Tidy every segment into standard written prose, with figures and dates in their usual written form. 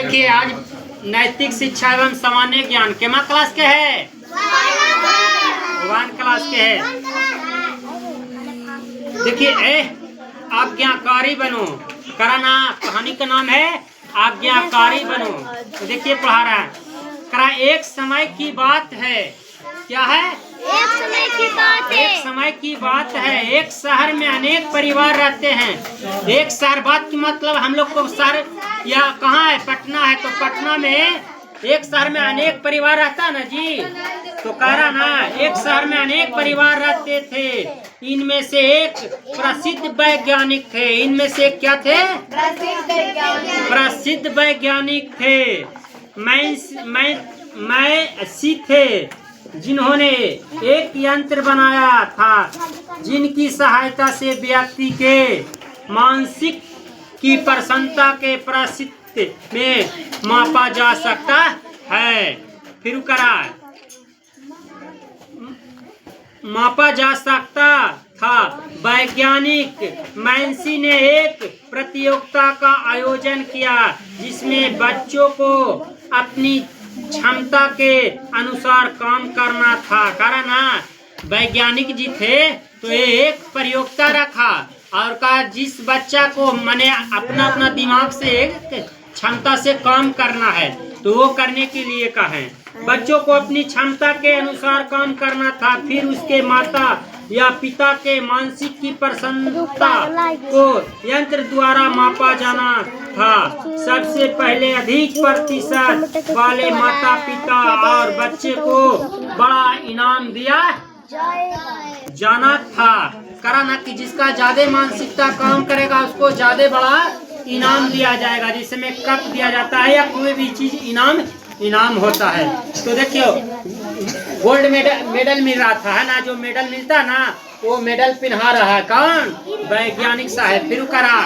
देखिए आज नैतिक शिक्षा एवं सामान्य ज्ञान केमा क्लास के है, 1 क्लास के है। देखिए आज्ञाकारी बनो, कराना कहानी का नाम है आज्ञाकारी बनो। तो देखिए पढ़ा रहा है, करा एक समय की बात है। क्या है? एक समय की बात है। एक समय की बात है। एक शहर में अनेक परिवार रहते हैं। एक शहर, बात की मतलब हम लोग को शहर या कहाँ है, पटना है, तो पटना में एक शहर में अनेक परिवार रहता है ना जी। तो कह रहा ना एक शहर में अनेक परिवार रहते थे। इनमें से एक प्रसिद्ध वैज्ञानिक थे। इनमें से एक क्या थे? प्रसिद्ध वैज्ञानिक थे। मैं ऐसी थे जिन्होंने एक यंत्र बनाया था जिनकी सहायता से व्यक्ति के मानसिक की प्रसन्नता के प्रसिद्ध में मापा जा सकता है। फिर करा मापा जा सकता था। वैज्ञानिक मैंसी ने एक प्रतियोगिता का आयोजन किया जिसमें बच्चों को अपनी क्षमता के अनुसार काम करना था। कारण वैज्ञानिक जी थे तो एक प्रतियोगिता रखा और कहा जिस बच्चा को मैंने अपना अपना दिमाग से एक क्षमता से काम करना है तो वो करने के लिए कहा बच्चों को अपनी क्षमता के अनुसार काम करना था। फिर उसके माता या पिता के मानसिक की प्रसन्नता को यंत्र द्वारा मापा जाना था। सबसे पहले अधिक प्रतिशत वाले माता पिता और बच्चे को बड़ा इनाम दिया जाना था। कराना कि जिसका ज्यादा मानसिकता काम करेगा उसको ज्यादा बड़ा इनाम दिया जाएगा, जिसमें कप दिया जाता है या कोई भी चीज इनाम होता है। तो देखियो गोल्ड मेडल मिल रहा था है ना, जो मेडल मिलता ना वो मेडल पिन्हा रहा है कौन? वैज्ञानिक साहब। फिर करा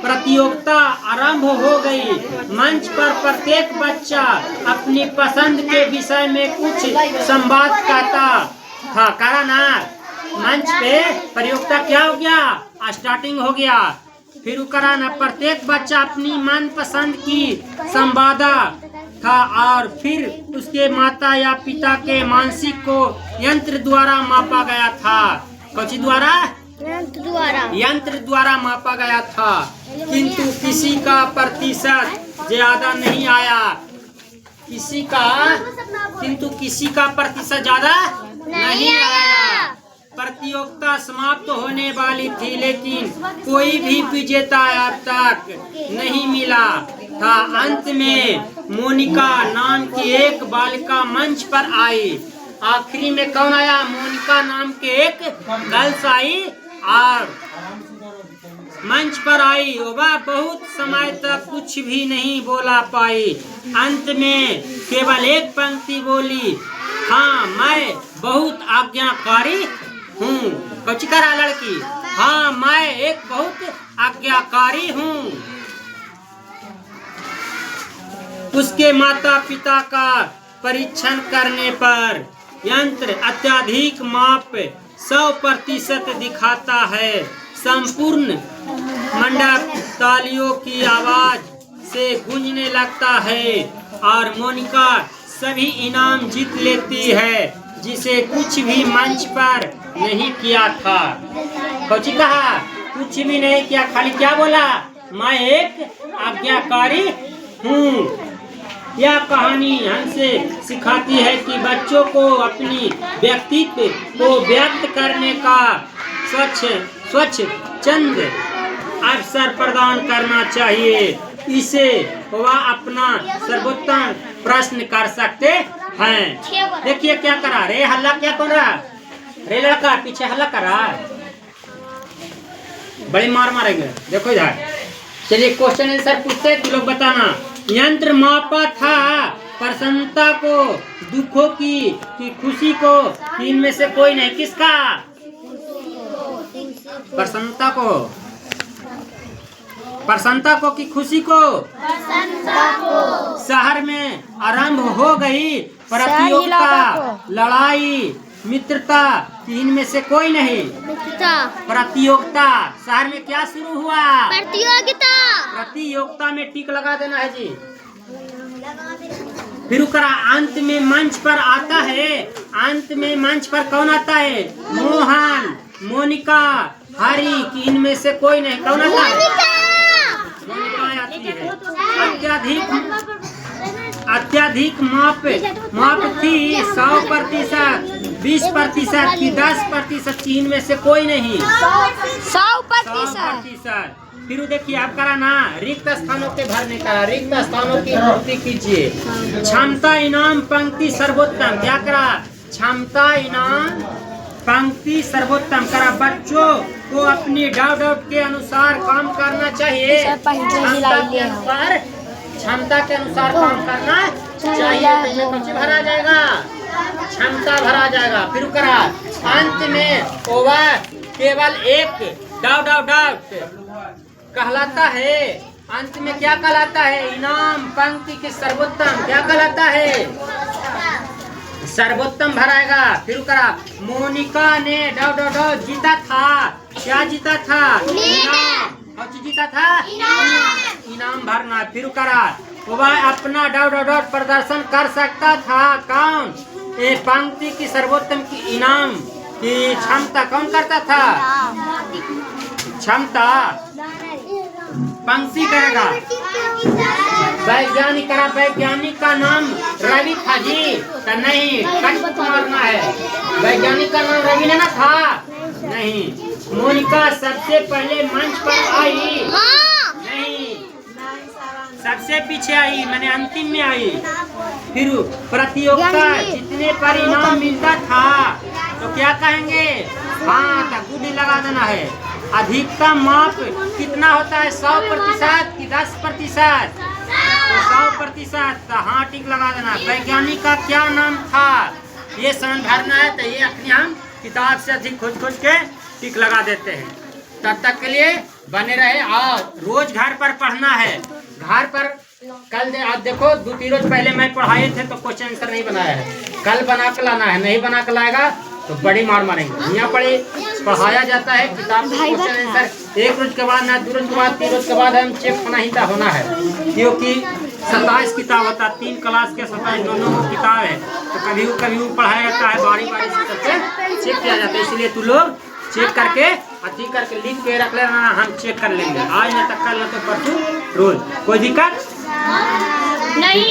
प्रतियोगिता आरंभ हो गई। मंच पर प्रत्येक बच्चा अपनी पसंद के विषय में कुछ संवाद कहता था। करा ना मंच पे प्रतियोगिता क्या हो गया, स्टार्टिंग हो गया। फिर करा ना प्रत्येक बच्चा अपनी मन पसंद की संवादा था और फिर उसके माता या पिता के मानसिक को यंत्र द्वारा मापा गया था। कौची द्वारा? यंत्र द्वारा मापा गया था, किंतु किसी का प्रतिशत ज्यादा नहीं आया। किंतु किसी का प्रतिशत ज्यादा नहीं आया। प्रतियोगिता समाप्त होने वाली थी लेकिन कोई भी विजेता अब तक नहीं मिला था। अंत में मोनिका नाम की एक बालिका मंच पर आई। आखिरी में कौन आया? मोनिका नाम के एक गर्ल्स आई और मंच पर आई। वह बहुत समय तक कुछ भी नहीं बोला पाई। अंत में केवल एक पंक्ति बोली, हाँ मैं बहुत आज्ञाकारी हूँ। कौची करा लड़की? हाँ मैं एक बहुत आज्ञाकारी हूँ। उसके माता पिता का परीक्षण करने पर यंत्र अत्यधिक माप 100% दिखाता है। संपूर्ण मंडप तालियों की आवाज से गूंजने लगता है और मोनिका सभी इनाम जीत लेती है जिसे कुछ भी मंच पर नहीं किया था। कौची कहा? कुछ भी नहीं किया, खाली क्या बोला? मैं एक आज्ञाकारी हूँ। यह कहानी हमसे सिखाती है कि बच्चों को अपनी व्यक्तित्व को व्यक्त करने का स्वच्छंद अवसर प्रदान करना चाहिए। इसे वह अपना सर्वोत्तम प्रश्न कर सकते हैं। देखिए क्या करा रे, हल्ला क्या कर रहा रे? लड़का पीछे हल्ला कर रहा है, बड़ी मार मारेंगे। देखो इधर, चलिए क्वेश्चन आंसर पूछते तुम लोग बताना। यंत्र मापा था प्रसन्नता को, दुखों की खुशी को, इनमें से कोई नहीं। किसका? प्रसन्नता को कि खुशी को? शहर में आरंभ हो गई प्रतियोगिता, लड़ाई, मित्रता, इनमें से कोई नहीं। प्रतियोगिता। शहर में क्या शुरू हुआ? प्रतियोगिता में टिक लगा देना है जी। फिर करा अंत में मंच पर आता है, अंत में मंच पर कौन आता है? मोहन, मोनिका, हरी, कि इनमें से कोई नहीं, कौन आता है? मोनिका आती है। अत्यधिक माप थी 100%, 20% की 10%, की इनमें से कोई नहीं, 100%। फिर देखिए आप करा ना, रिक्त स्थानों के भरने का, रिक्त स्थानों की पूर्ति कीजिए। क्षमता, इनाम, पंक्ति, सर्वोत्तम, क्या करा? क्षमता, इनाम, पंक्ति, सर्वोत्तम करा। बच्चों को अपनी डाउट के अनुसार काम करना चाहिए, क्षमता के अनुसार काम करना चाहिए। बच्चे भरा जाएगा, क्षमता भरा जाएगा। फिर करा अंत में ओवर केवल एक डाउट कहलाता है। अंत में क्या कहलाता है? इनाम, पंक्ति के सर्वोत्तम, क्या कहलाता है? सर्वोत्तम भराएगा। फिर करा मोनिका ने डाउट जीता था, क्या जीता था? इनाम। जीता था इनाम भरना। फिर करा वह अपना डाउट प्रदर्शन कर सकता था, कौन? ये पंक्ति की सर्वोत्तम की इनाम की क्षमता कौन करता था? क्षमता पंक्ति करेगा। वैज्ञानिक करा, वैज्ञानिक का नाम रवि था जी, तो नहीं, कट मारना है। वैज्ञानिक का नाम रवि ना था, नहीं। मोनिका सबसे पहले मंच पर आई, नहीं, सबसे पीछे आई, मैंने अंतिम में आई। फिर प्रतियोगिता जितने पर इनाम मिलता था तो क्या कहेंगे? हाँ, तो गुड लगा देना है। अधिकतम माप कितना होता है? 100% की 10%? तो 100%, हाँ टिक लगा देना। वैज्ञानिक का क्या नाम था? ये समझ भरना है, तो ये अपनी हम किताब से अधिक खोज के टिक लगा देते हैं। तब तक के लिए बने रहे और रोज घर पर पढ़ना है। घर पर कल आज देखो 2-3 रोज पहले मैं पढ़ाए थे तो क्वेश्चन आंसर नहीं बनाया है, कल बना के लाना है। नहीं बना के लाएगा तो बड़ी मार मारेंगे। यहाँ पढ़ाया जाता है किताब से क्वेश्चन आंसर। 1 रोज के बाद ना, 2 रोज के बाद, 3 रोज के बाद हम चेक होना है, क्योंकि 27 किताब होता है, 3 क्लास के 27 दोनों किताब है, तो कभी पढ़ाया जाता है, बारी से सबसे चेक किया जाता है। इसलिए तू लोग चेक करके अच्छी करके लिख के रख लेना, हम चेक कर लेंगे आज न तक, कल न तो परसों रोज। कोई दिक्कत नहीं।